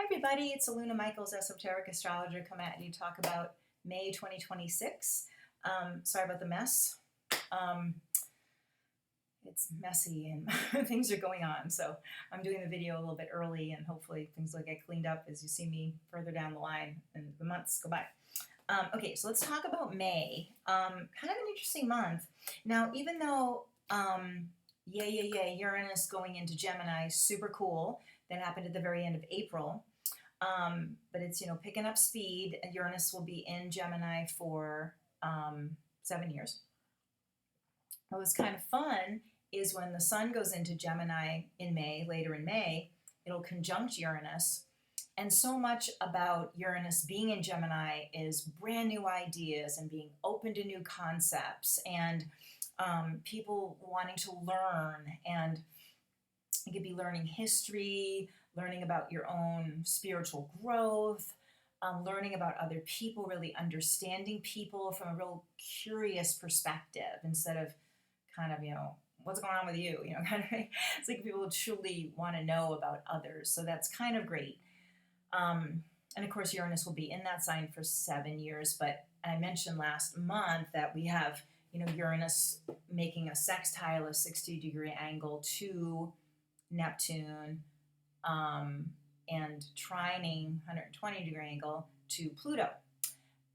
Hi everybody, it's Aluna Michaels, Esoteric Astrologer, coming at you to talk about May 2026. Sorry about the mess. Um, it's messy and things are going on, so I'm doing the video a little bit early and hopefully things will get cleaned up as you see me further down the line and the months go by. Okay, so let's talk about May. Kind of an interesting month. Now, even though, Uranus going into Gemini, super cool. That happened at the very end of April. But it's, picking up speed. Uranus will be in Gemini for 7 years. What was kind of fun is when the sun goes into Gemini in May, later in May, it'll conjunct Uranus. And so much about Uranus being in Gemini is brand new ideas and being open to new concepts and people wanting to learn. And you could be learning history, learning about your own spiritual growth, learning about other people, really understanding people from a real curious perspective instead of kind of, what's going on with you? Kind of, it's like people truly want to know about others. So that's kind of great. And of course, Uranus will be in that sign for 7 years. But I mentioned last month that we have, Uranus making a sextile, a 60-degree angle to Neptune, and trining 120-degree angle to Pluto.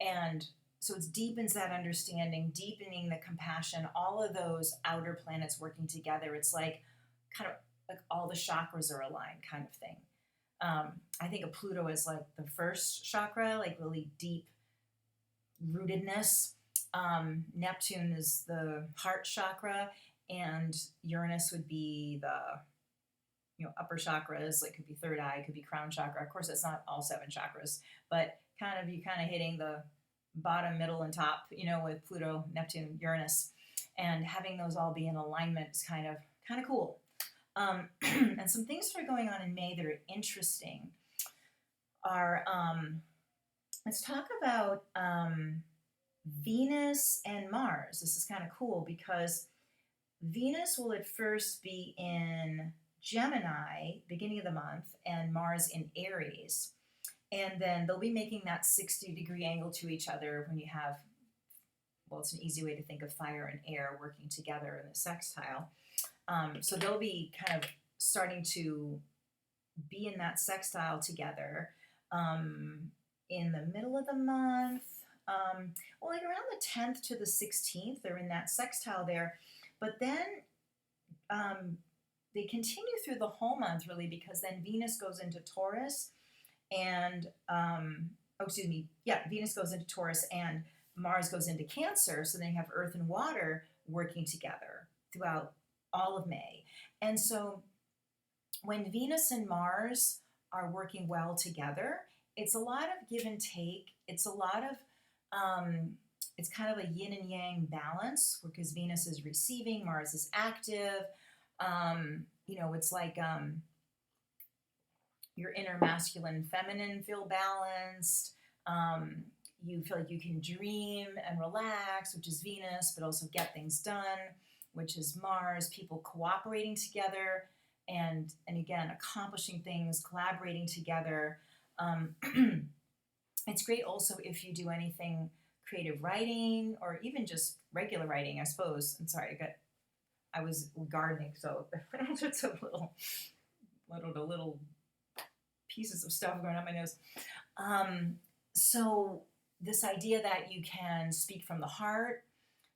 And so it deepens that understanding, deepening the compassion, all of those outer planets working together. It's like kind of like all the chakras are aligned kind of thing. I think of Pluto as like the first chakra, like really deep rootedness. Neptune is the heart chakra, and Uranus would be the upper chakras, like could be third eye, could be crown chakra. Of course, it's not all 7 chakras, but you hitting the bottom, middle, and top, with Pluto, Neptune, Uranus, and having those all be in alignment is kind of cool. And some things that are going on in May that are interesting are, let's talk about Venus and Mars. This is kind of cool because Venus will at first be in Gemini, beginning of the month, and Mars in Aries. And then they'll be making that 60-degree angle to each other when you have, it's an easy way to think of fire and air working together in the sextile. So they'll be kind of starting to be in that sextile together in the middle of the month. Like around the 10th to the 16th, they're in that sextile there. But then they continue through the whole month, really, because then Venus goes into Taurus and, Venus goes into Taurus and Mars goes into Cancer. So then you have Earth and water working together throughout all of May. And so when Venus and Mars are working well together, it's a lot of give and take. It's a lot of, it's kind of a yin and yang balance because Venus is receiving, Mars is active. It's like your inner masculine, feminine feel balanced. You feel like you can dream and relax, which is Venus, but also get things done, which is Mars. People cooperating together and again, accomplishing things, collaborating together. It's great also if you do anything creative writing or even just regular writing, I suppose. I'm sorry, I was gardening, so it's a little pieces of stuff going on my nose. So this idea that you can speak from the heart,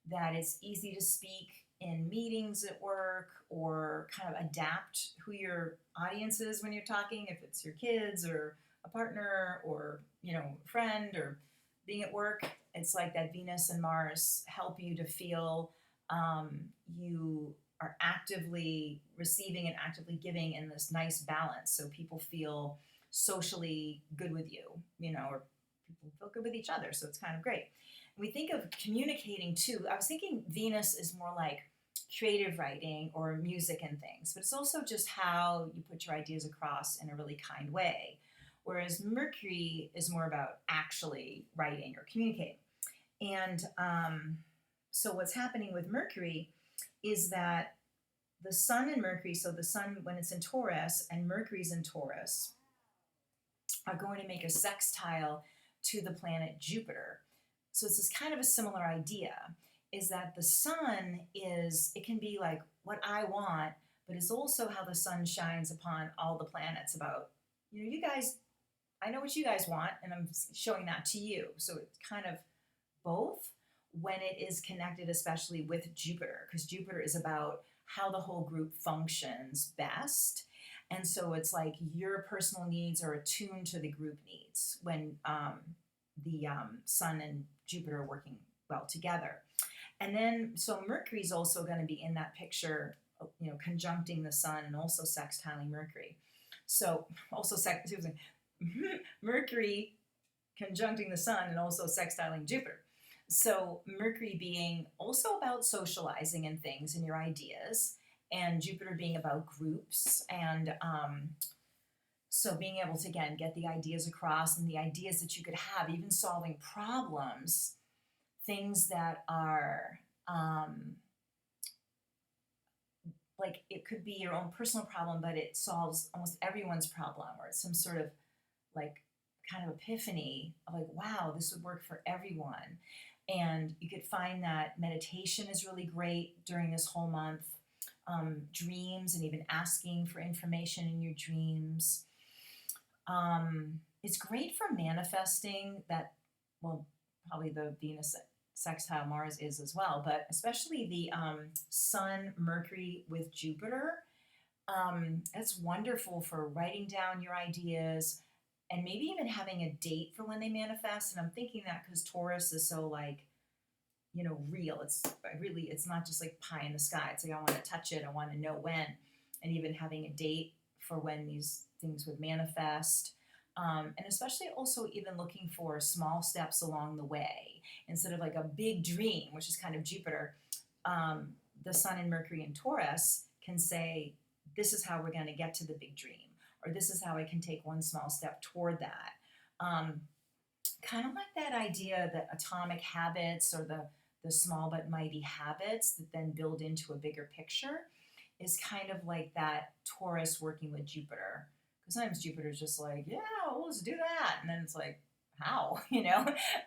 that it's easy to speak in meetings at work or kind of adapt who your audience is when you're talking, if it's your kids or a partner or, friend or being at work. It's like that Venus and Mars help you to feel you are actively receiving and actively giving in this nice balance. So people feel socially good with you, or people feel good with each other. So it's kind of great. And we think of communicating too. I was thinking Venus is more like creative writing or music and things, but it's also just how you put your ideas across in a really kind way. Whereas Mercury is more about actually writing or communicating. And so what's happening with Mercury is that the sun and Mercury, so the sun when it's in Taurus and Mercury's in Taurus, are going to make a sextile to the planet Jupiter. So it's this kind of a similar idea, is that the sun is, it can be like what I want, but it's also how the sun shines upon all the planets about, you guys, I know what you guys want, and I'm showing that to you. So it's kind of both when it is connected, especially with Jupiter, because Jupiter is about how the whole group functions best. And so it's like your personal needs are attuned to the group needs when the Sun and Jupiter are working well together. And then, so Mercury is also going to be in that picture, conjuncting the Sun and also sextiling Mercury. So also Mercury conjuncting the Sun and also sextiling Jupiter. So Mercury being also about socializing and things and your ideas, and Jupiter being about groups, and so being able to, again, get the ideas across, and the ideas that you could have, even solving problems, things that are like, it could be your own personal problem, but it solves almost everyone's problem, or it's some sort of like kind of epiphany of like, wow, this would work for everyone. And you could find that meditation is really great during this whole month. Dreams, and even asking for information in your dreams. It's great for manifesting that, well, probably the Venus sextile Mars is as well, but especially the Sun, Mercury with Jupiter. It's wonderful for writing down your ideas, and maybe even having a date for when they manifest. And I'm thinking that because Taurus is so like, real. It's not just like pie in the sky. It's like, I want to touch it. I want to know when, and even having a date for when these things would manifest. And especially also even looking for small steps along the way instead of like a big dream, which is kind of Jupiter. The Sun and Mercury in Taurus can say, this is how we're going to get to the big dream, or this is how I can take one small step toward that. Kind of like that idea that atomic habits, or the small but mighty habits that then build into a bigger picture, is kind of like that Taurus working with Jupiter. Because sometimes Jupiter's just like, yeah, well, let's do that. And then it's like, how?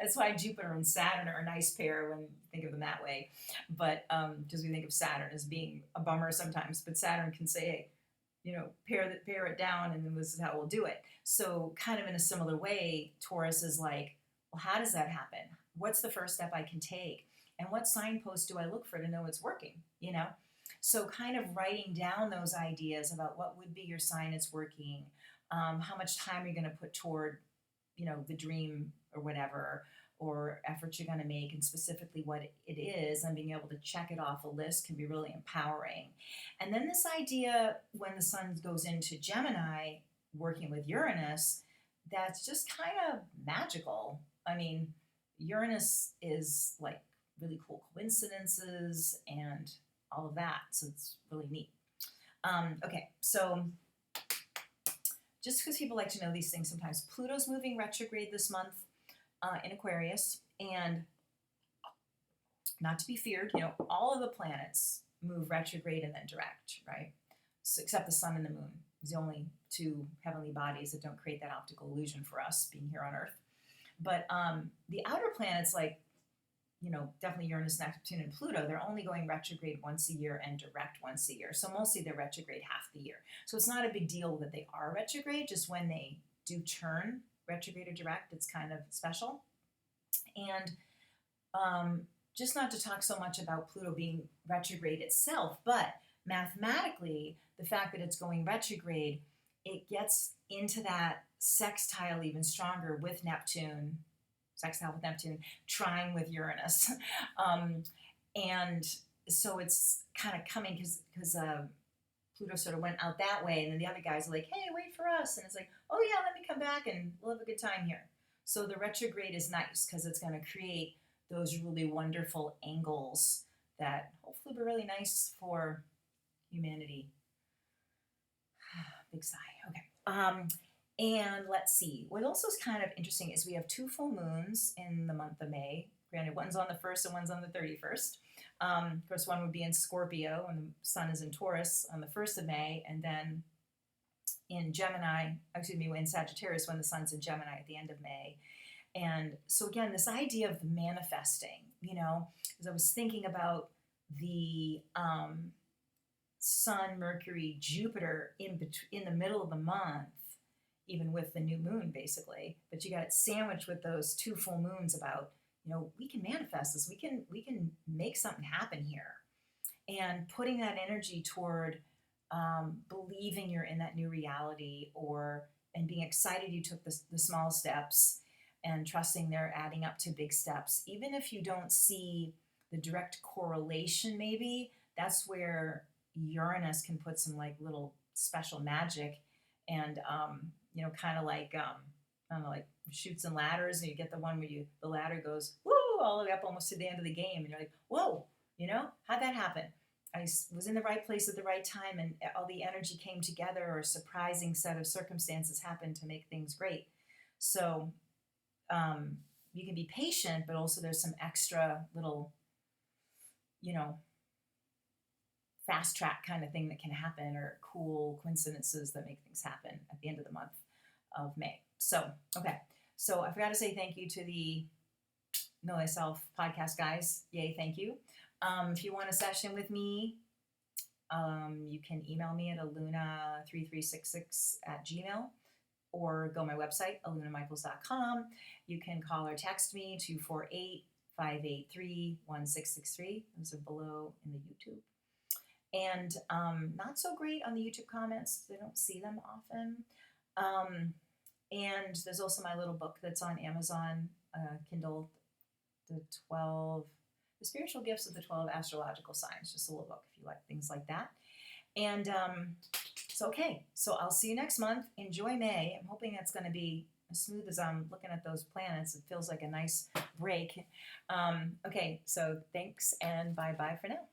That's why Jupiter and Saturn are a nice pair when you think of them that way. But because we think of Saturn as being a bummer sometimes, but Saturn can say, hey, pare it down, and then this is how we'll do it. So kind of in a similar way, Taurus is like, well, how does that happen? What's the first step I can take? And what signpost do I look for to know it's working? So kind of writing down those ideas about what would be your sign it's working, how much time you're going to put toward, the dream or whatever, or efforts you're going to make, and specifically what it is, and being able to check it off a list can be really empowering. And then this idea, when the Sun goes into Gemini, working with Uranus, that's just kind of magical. I mean, Uranus is like really cool coincidences and all of that, so it's really neat. Okay, so just because people like to know these things sometimes, Pluto's moving retrograde this month in Aquarius, and not to be feared, all of the planets move retrograde and then direct, right? So, except the Sun and the Moon is the only two heavenly bodies that don't create that optical illusion for us being here on Earth. But the outer planets, like, definitely Uranus, Neptune, and Pluto, they're only going retrograde once a year and direct once a year. So mostly they're retrograde half the year. So it's not a big deal that they are retrograde, just when they do turn retrograde or direct, it's kind of special. And just not to talk so much about Pluto being retrograde itself, but mathematically, the fact that it's going retrograde, it gets into that sextile even stronger with Neptune, sextile with Neptune, trine with Uranus. And so it's kind of coming because Pluto sort of went out that way, and then the other guys are like, hey, wait for us. And it's like, oh yeah, let me come back and we'll have a good time here. So the retrograde is nice because it's going to create those really wonderful angles that hopefully will be really nice for humanity. Big sigh. Okay. And let's see. What also is kind of interesting is we have 2 full moons in the month of May. Granted, one's on the 1st and one's on the 31st. Of course, one would be in Scorpio, and the Sun is in Taurus on the 1st of May, and then in Gemini, excuse me, in Sagittarius when the sun's in Gemini at the end of May. And so again, this idea of manifesting, as I was thinking about the Sun, Mercury, Jupiter in the middle of the month, even with the new moon, basically. But you got it sandwiched with those two full moons about, we can manifest this. We can make something happen here, and putting that energy toward believing you're in that new reality, and being excited you took the small steps, and trusting they're adding up to big steps, even if you don't see the direct correlation. Maybe that's where Uranus can put some like little special magic, and kind of like I don't know, like shoots and ladders, and you get the one where the ladder goes woo all the way up almost to the end of the game, and you're like, whoa, how'd that happen? I was in the right place at the right time, and all the energy came together, or a surprising set of circumstances happened to make things great. So you can be patient, but also there's some extra little, fast track kind of thing that can happen, or cool coincidences that make things happen at the end of the month of May. So, okay. So I forgot to say thank you to the Know Thyself podcast guys. Yay, thank you. If you want a session with me, you can email me at aluna3366@gmail, or go to my website, alunamichaels.com. You can call or text me, 248-583-1663. Those are below in the YouTube. And not so great on the YouTube comments. I don't see them often. And there's also my little book that's on Amazon, Kindle, The Spiritual Gifts of the 12 Astrological Signs. Just a little book if you like things like that. And okay. So I'll see you next month. Enjoy May. I'm hoping it's going to be as smooth as I'm looking at those planets. It feels like a nice break. Okay. So thanks, and bye-bye for now.